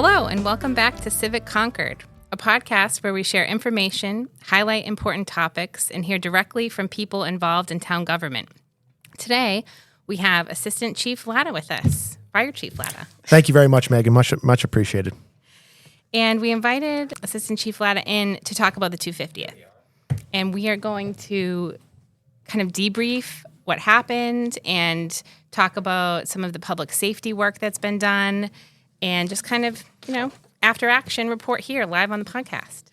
Hello, and welcome back to Civic Concord, a podcast where we share information, highlight important topics, and hear directly from people involved in town government. Today, we have Assistant Chief Latta with us, Fire Chief Latta. Thank you very much, Megan. Much appreciated. And we invited Assistant Chief Latta in to talk about the 250th. And we are going to kind of debrief what happened and talk about some of the public safety work that's been done and just kind of, after action report here live on the podcast.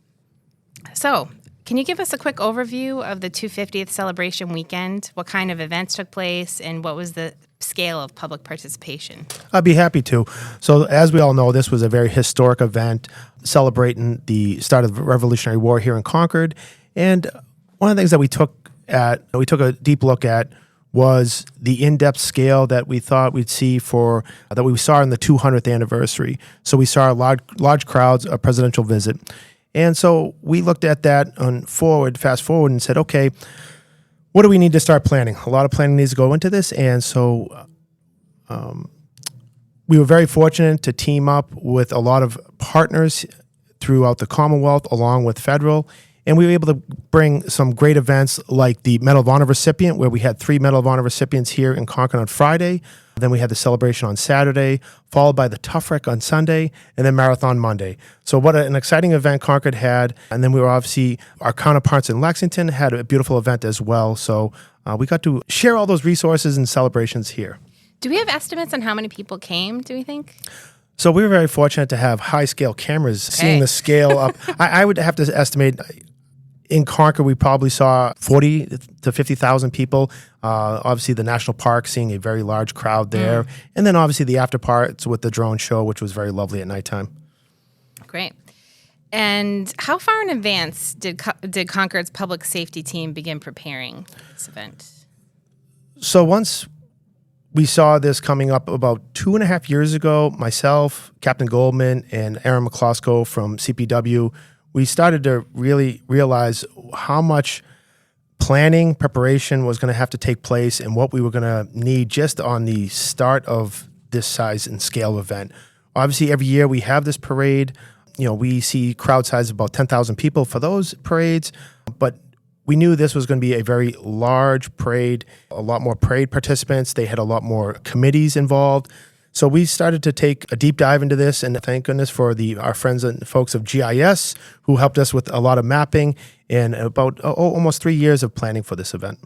So, can you give us a quick overview of the 250th celebration weekend? What kind of events took place and what was the scale of public participation? I'd be happy to. So, as we all know, this was a very historic event celebrating the start of the Revolutionary War here in Concord. And one of the things that we took a deep look at was the in-depth scale that we thought we'd see that we saw in the 200th anniversary. So we saw large crowds, a presidential visit. And so we looked at that fast forward and said, okay, what do we need to start planning? A lot of planning needs to go into this. And so we were very fortunate to team up with a lot of partners throughout the Commonwealth along with federal. And we were able to bring some great events like the Medal of Honor recipient, where we had 3 Medal of Honor recipients here in Concord on Friday. Then we had the celebration on Saturday, followed by the Tough Wreck on Sunday, and then Marathon Monday. So what an exciting event Concord had. And then our counterparts in Lexington had a beautiful event as well. So we got to share all those resources and celebrations here. Do we have estimates on how many people came, do we think? So we were very fortunate to have high-scale cameras seeing the scale up. I would have to estimate in Concord, we probably saw 40 to 50,000 people. Obviously, the national park seeing a very large crowd there. And then obviously the after parts with the drone show, which was very lovely at nighttime. Great. And how far in advance did Concord's public safety team begin preparing this event? So once we saw this coming up about 2.5 years ago, myself, Captain Goldman, and Aaron McCloskey from CPW, we started to really realize how much planning, preparation was going to have to take place and what we were going to need just on the start of this size and scale event. Obviously, every year we have this parade. We see crowd size of about 10,000 people for those parades, but we knew this was going to be a very large parade, a lot more parade participants. They had a lot more committees involved. So we started to take a deep dive into this, and thank goodness for our friends and folks of GIS who helped us with a lot of mapping and about almost 3 years of planning for this event.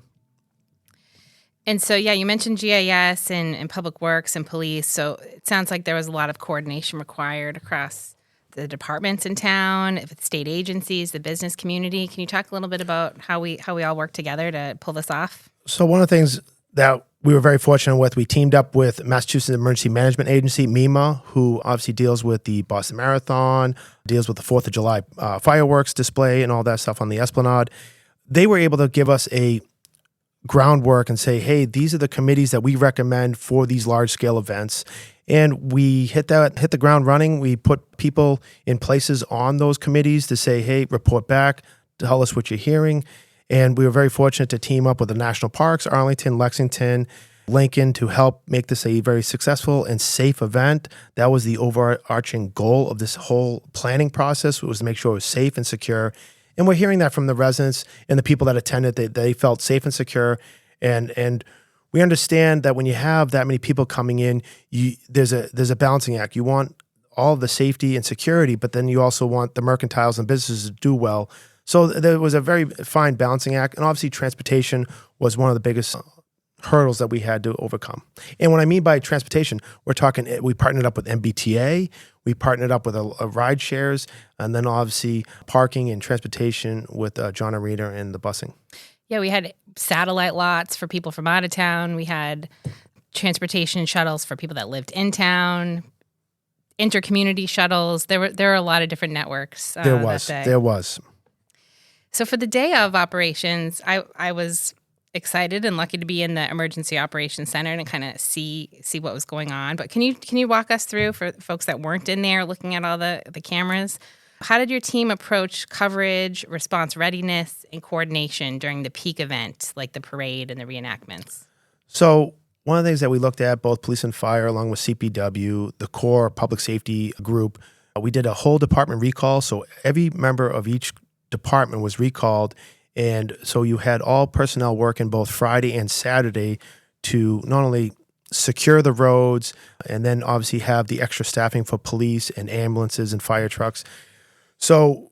And so, you mentioned GIS and Public Works and police. So it sounds like there was a lot of coordination required across the departments in town, state agencies, the business community. Can you talk a little bit about how we all work together to pull this off? So one of the things that we were very fortunate with, we teamed up with Massachusetts Emergency Management Agency, MEMA, who obviously deals with the Boston Marathon, deals with the 4th of July fireworks display and all that stuff on the Esplanade. They were able to give us a groundwork and say, hey, these are the committees that we recommend for these large-scale events. And we hit the ground running. We put people in places on those committees to say, hey, report back, tell us what you're hearing. And we were very fortunate to team up with the national parks, Arlington, Lexington, Lincoln, to help make this a very successful and safe event. That was the overarching goal of this whole planning process, was to make sure it was safe and secure. And we're hearing that from the residents and the people that attended, they felt safe and secure. And we understand that when you have that many people coming in, there's a balancing act. You want all of the safety and security, but then you also want the mercantiles and businesses to do well. So there was a very fine balancing act, and obviously transportation was one of the biggest hurdles that we had to overcome. And what I mean by transportation, we partnered up with MBTA, we partnered up with a ride shares, and then obviously parking and transportation with John and Rita and the busing. Yeah, we had satellite lots for people from out of town. We had transportation shuttles for people that lived in town, inter-community shuttles. There were a lot of different networks There was. So for the day of operations, I was excited and lucky to be in the Emergency Operations Center and kind of see what was going on. But can you walk us through, for folks that weren't in there looking at all the cameras, how did your team approach coverage, response readiness, and coordination during the peak event, like the parade and the reenactments? So one of the things that we looked at, both police and fire, along with CPW, the core public safety group, We did a whole department recall, so every member of each department was recalled, and so you had all personnel working both Friday and Saturday to not only secure the roads and then obviously have the extra staffing for police and ambulances and fire trucks. So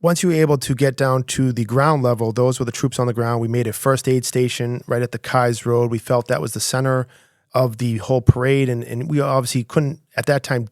once you were able to get down to the ground level, those were the troops on the ground. We made a first aid station right at the Kais Road. We felt that was the center of the whole parade, and we obviously couldn't at that time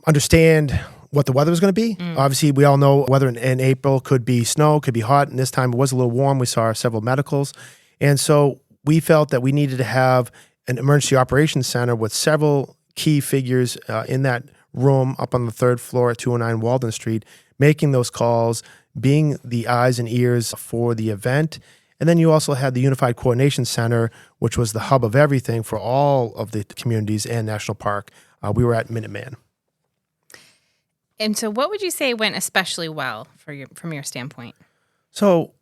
understand what the weather was going to be. Obviously, we all know weather in April could be snow, could be hot, and this time it was a little warm. We saw several medicals. And so we felt that we needed to have an emergency operations center with several key figures in that room up on the third floor at 209 Walden Street, making those calls, being the eyes and ears for the event. And then you also had the Unified Coordination Center, which was the hub of everything for all of the communities and National Park. We were at Minuteman. And so what would you say went especially well from your standpoint? So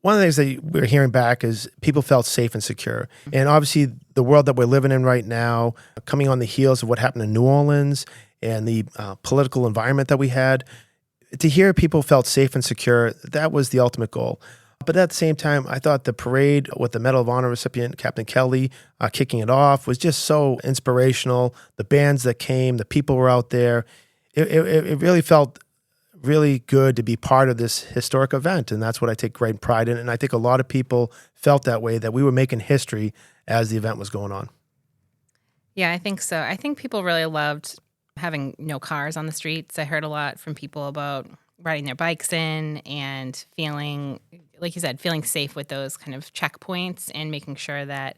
one of the things that we're hearing back is people felt safe and secure. And obviously the world that we're living in right now, coming on the heels of what happened in New Orleans and the political environment that we had, to hear people felt safe and secure, that was the ultimate goal. But at the same time, I thought the parade with the Medal of Honor recipient, Captain Kelly, kicking it off was just so inspirational. The bands that came, the people were out there. It really felt really good to be part of this historic event, and that's what I take great pride in. And I think a lot of people felt that way, that we were making history as the event was going on. Yeah, I think so. I think people really loved having no cars on the streets. I heard a lot from people about riding their bikes in and feeling, like you said, feeling safe with those kind of checkpoints and making sure that,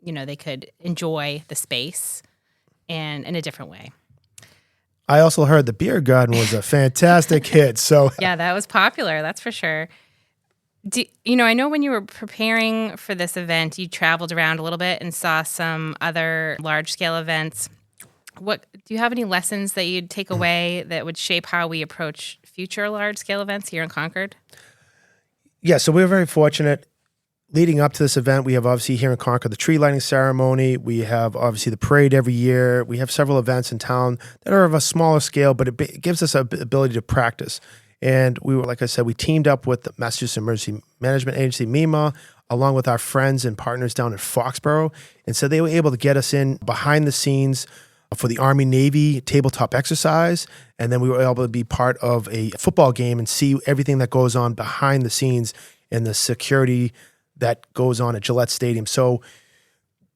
they could enjoy the space and in a different way. I also heard the beer garden was a fantastic hit. So yeah, that was popular. That's for sure. I know when you were preparing for this event, you traveled around a little bit and saw some other large-scale events. Do you have any lessons that you'd take away that would shape how we approach future large-scale events here in Concord? Yeah, so we were very fortunate. Leading up to this event, we have obviously here in Concord the tree lighting ceremony. We have obviously the parade every year. We have several events in town that are of a smaller scale, but it gives us an ability to practice. And we were, like I said, we teamed up with the Massachusetts Emergency Management Agency, MEMA, along with our friends and partners down in Foxborough. And so they were able to get us in behind the scenes for the Army-Navy tabletop exercise. And then we were able to be part of a football game and see everything that goes on behind the scenes and the security that goes on at Gillette Stadium. So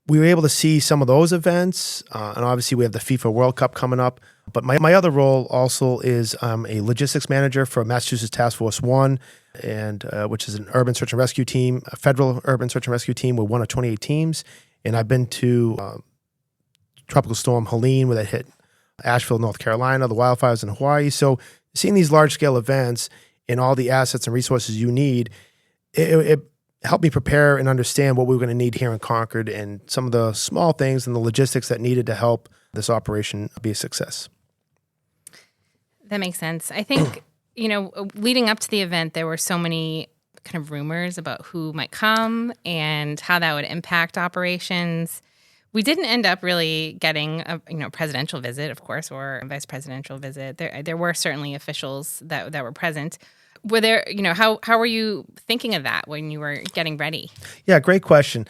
we were able to see some of those events, and obviously we have the FIFA World Cup coming up. But my other role also is a logistics manager for Massachusetts Task Force 1, and which is an urban search and rescue team, a federal urban search and rescue team with one of 28 teams. And I've been to Tropical Storm Helene, where that hit Asheville, North Carolina, the wildfires in Hawaii. So seeing these large-scale events and all the assets and resources you need, it helped me prepare and understand what we were going to need here in Concord and some of the small things and the logistics that needed to help this operation be a success. That makes sense. I think, leading up to the event, there were so many kind of rumors about who might come and how that would impact operations. We didn't end up really getting a presidential visit, of course, or a vice presidential visit. There were certainly officials that were present. Were there, how were you thinking of that when you were getting ready? Yeah, great question.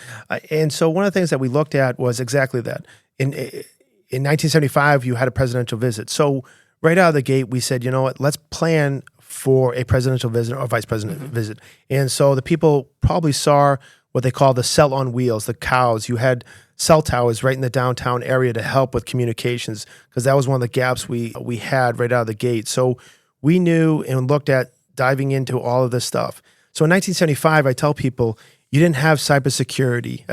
And so one of the things that we looked at was exactly that. In 1975, you had a presidential visit. So right out of the gate, we said, you know what, let's plan for a presidential visit or vice president visit. And so the people probably saw what they call the cell on wheels, the cows. You had cell towers right in the downtown area to help with communications, because that was one of the gaps we had right out of the gate. So we knew and looked at diving into all of this stuff. So in 1975, I tell people, you didn't have cybersecurity.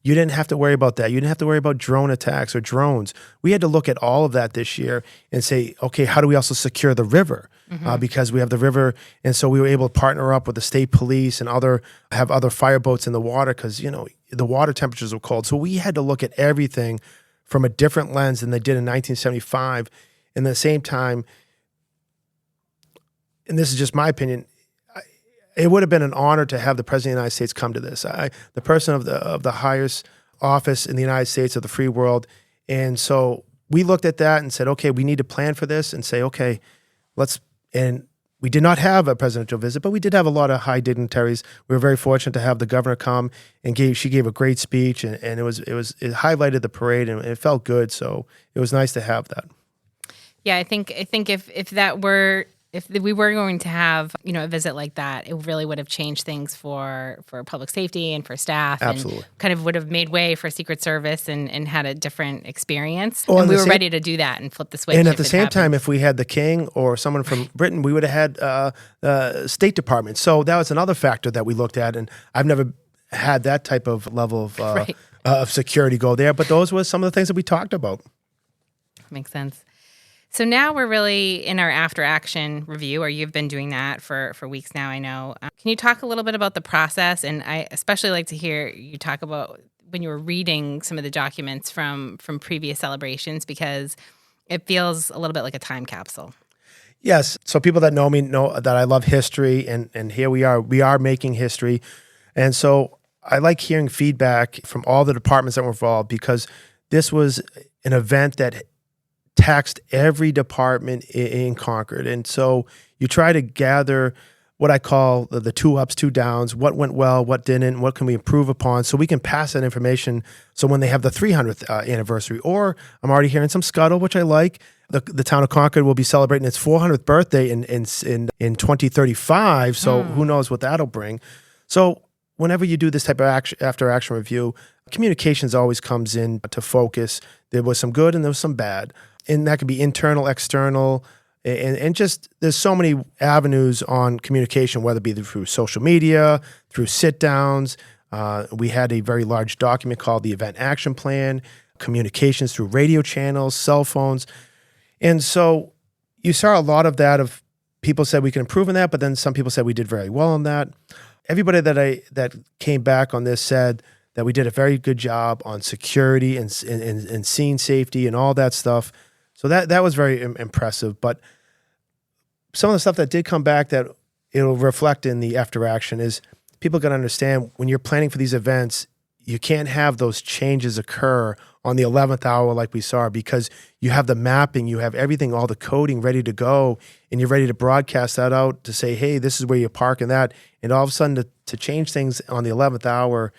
You didn't have to worry about that. You didn't have to worry about drone attacks or drones. We had to look at all of that this year and say, okay, how do we also secure the river? Because we have the river. And so we were able to partner up with the state police and have other fireboats in the water because, the water temperatures were cold. So we had to look at everything from a different lens than they did in 1975. And at the same time, and this is just my opinion, it would have been an honor to have the President of the United States come to this. The person of the highest office in the United States of the free world. And so we looked at that and said, okay, we need to plan for this and say, okay, and we did not have a presidential visit, but we did have a lot of high dignitaries. We were very fortunate to have the governor come and she gave a great speech, and it highlighted the parade, and it felt good. So it was nice to have that. Yeah, I think if we were going to have, a visit like that, it really would have changed things for public safety and for staff. Absolutely. And kind of would have made way for Secret Service and had a different experience. Well, and we were ready to do that and flip the switch. And at the same time, if we had the king or someone from Britain, we would have had State Department. So that was another factor that we looked at. And I've never had that type of level of security go there. But those were some of the things that we talked about. Makes sense. So now we're really in our after action review, or you've been doing that for weeks now, I know. Can you talk a little bit about the process? And I especially like to hear you talk about when you were reading some of the documents from previous celebrations, because it feels a little bit like a time capsule. Yes. So people that know me know that I love history, and here we are making history. And so I like hearing feedback from all the departments that were involved, because this was an event that taxed every department in Concord. And so you try to gather what I call the 2 ups, 2 downs, what went well, what didn't, what can we improve upon, so we can pass that information. So when they have the 300th anniversary, or I'm already hearing some scuttle, which I like, the town of Concord will be celebrating its 400th birthday in 2035. So who knows what that'll bring. So whenever you do this type of after action review, communications always comes in to focus. There was some good and there was some bad. And that could be internal, external, and just there's so many avenues on communication, whether it be through social media, through sit-downs. We had a very large document called the Event Action Plan, communications through radio channels, cell phones. And so you saw a lot of that, of people said we can improve on that, but then some people said we did very well on that. Everybody that came back on this said that we did a very good job on security and scene safety and all that stuff. So that was very impressive. But some of the stuff that did come back that it'll reflect in the after action is people got to understand, when you're planning for these events, you can't have those changes occur on the 11th hour like we saw, because you have the mapping, you have everything, all the coding ready to go, and you're ready to broadcast that out to say, hey, this is where you park and that. And all of a sudden to change things on the 11th hour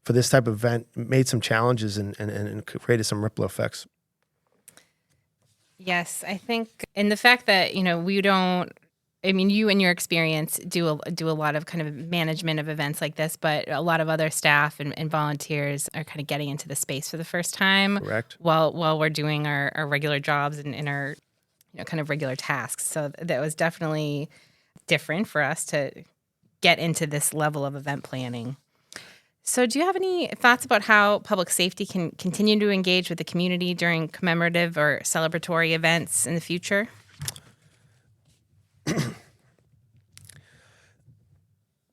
for this type of event made some challenges and created some ripple effects. Yes, I think, and the fact that, we don't, you and your experience do a lot of kind of management of events like this, but a lot of other staff and volunteers are kind of getting into the space for the first time. Correct. While we're doing our regular jobs and our kind of regular tasks. So that was definitely different for us to get into this level of event planning. So do you have any thoughts about how public safety can continue to engage with the community during commemorative or celebratory events in the future?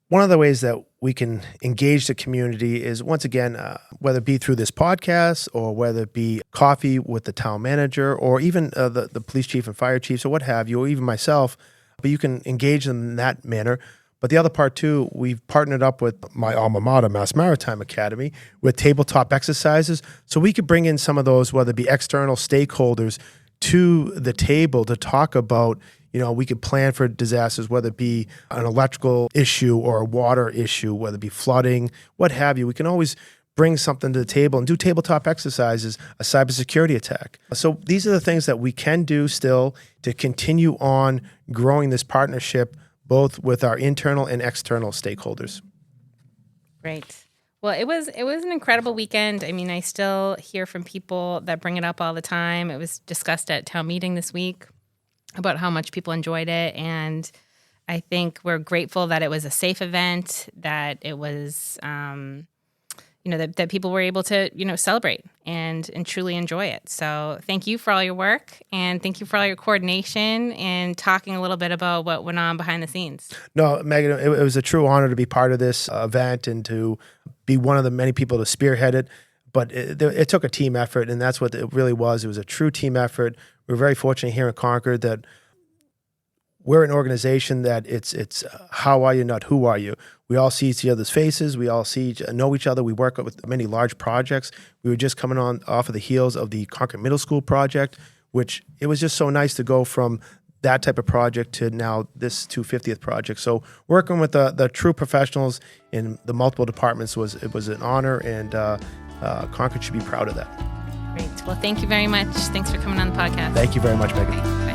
One of the ways that we can engage the community is, once again, whether it be through this podcast or whether it be coffee with the town manager or even the police chief and fire chiefs or what have you, or even myself, but you can engage them in that manner. But the other part too, we've partnered up with my alma mater, Mass Maritime Academy, with tabletop exercises. So we could bring in some of those, whether it be external stakeholders, to the table to talk about, we could plan for disasters, whether it be an electrical issue or a water issue, whether it be flooding, what have you. We can always bring something to the table and do tabletop exercises, a cybersecurity attack. So these are the things that we can do still to continue on growing this partnership, both with our internal and external stakeholders. Great. Well, it was an incredible weekend. I still hear from people that bring it up all the time. It was discussed at town meeting this week about how much people enjoyed it. And I think we're grateful that it was a safe event, that it was, that people were able to, celebrate and truly enjoy it. So thank you for all your work, and thank you for all your coordination and talking a little bit about what went on behind the scenes. No, Megan, it was a true honor to be part of this event and to be one of the many people to spearhead it. But it took a team effort, and that's what it really was. It was a true team effort. We're very fortunate here in Concord that we're an organization that it's how are you, not who are you. We all see each other's faces. We all know each other. We work with many large projects. We were just coming off of the heels of the Concord Middle School project, which it was just so nice to go from that type of project to now this 250th project. So working with the true professionals in the multiple departments was an honor, and Concord should be proud of that. Great. Well, thank you very much. Thanks for coming on the podcast. Thank you very much, Megan. Okay.